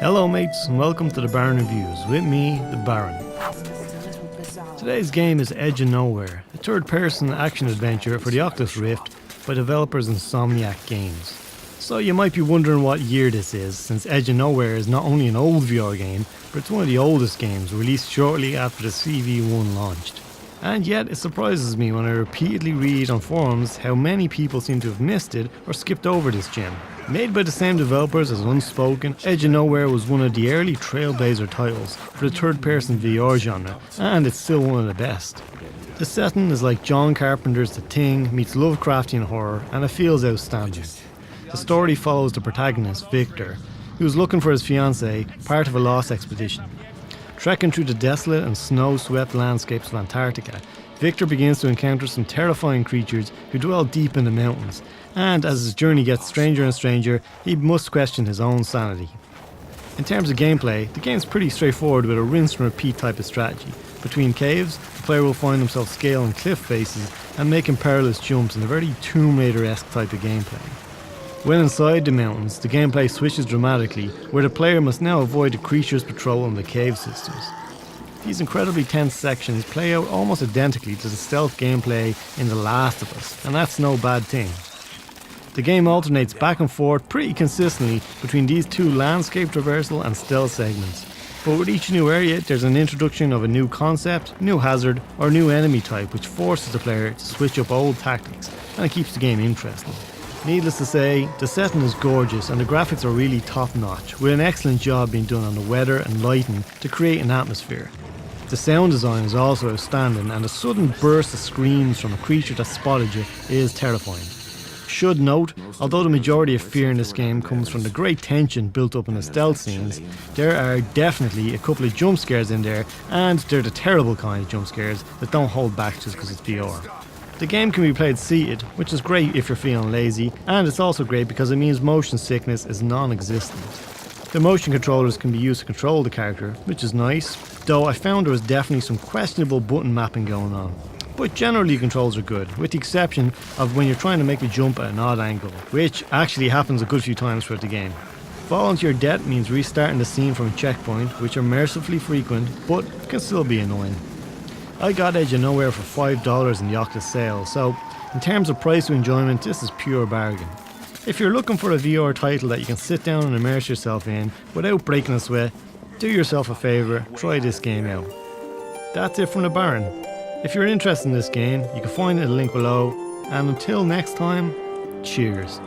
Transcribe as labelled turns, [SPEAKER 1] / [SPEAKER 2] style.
[SPEAKER 1] Hello mates and welcome to the Baron Reviews with me, the Baron. Today's game is Edge of Nowhere, a third-person action-adventure for the Oculus Rift by developers Insomniac Games. So you might be wondering what year this is, since Edge of Nowhere is not only an old VR game, but it's one of the oldest games released shortly after the CV1 launched. And yet it surprises me when I repeatedly read on forums how many people seem to have missed it or skipped over this gem. Made by the same developers as Unspoken, Edge of Nowhere was one of the early trailblazer titles for the third-person VR genre, and it's still one of the best. The setting is like John Carpenter's The Thing meets Lovecraftian horror, and it feels outstanding. The story follows the protagonist, Victor, who's looking for his fiancée, part of a lost expedition. Trekking through the desolate and snow-swept landscapes of Antarctica, Victor begins to encounter some terrifying creatures who dwell deep in the mountains, and as his journey gets stranger and stranger, he must question his own sanity. In terms of gameplay, the game's pretty straightforward with a rinse and repeat type of strategy. Between caves, the player will find himself scaling cliff faces and making perilous jumps in a very Tomb Raider-esque type of gameplay. When inside the mountains, the gameplay switches dramatically, where the player must now avoid the creatures patrolling the cave systems. These incredibly tense sections play out almost identically to the stealth gameplay in The Last of Us, and that's no bad thing. The game alternates back and forth pretty consistently between these two landscape traversal and stealth segments, but with each new area there's an introduction of a new concept, new hazard, or new enemy type which forces the player to switch up old tactics, and it keeps the game interesting. Needless to say, the setting is gorgeous and the graphics are really top notch, with an excellent job being done on the weather and lighting to create an atmosphere. The sound design is also outstanding, and a sudden burst of screams from a creature that spotted you is terrifying. Should note, although the majority of fear in this game comes from the great tension built up in the stealth scenes, there are definitely a couple of jump scares in there, and they're the terrible kind of jump scares that don't hold back just because it's VR. The game can be played seated, which is great if you're feeling lazy, and it's also great because it means motion sickness is non-existent. The motion controllers can be used to control the character, which is nice, though I found there was definitely some questionable button mapping going on. But generally controls are good, with the exception of when you're trying to make a jump at an odd angle, which actually happens a good few times throughout the game. Falling to your death means restarting the scene from a checkpoint, which are mercifully frequent, but can still be annoying. I got Edge of Nowhere for $5 in the Oculus sale, so in terms of price to enjoyment, this is pure bargain. If you're looking for a VR title that you can sit down and immerse yourself in without breaking a sweat, do yourself a favour, try this game out. That's it from the Baron. If you're interested in this game, you can find the link below, and until next time, cheers.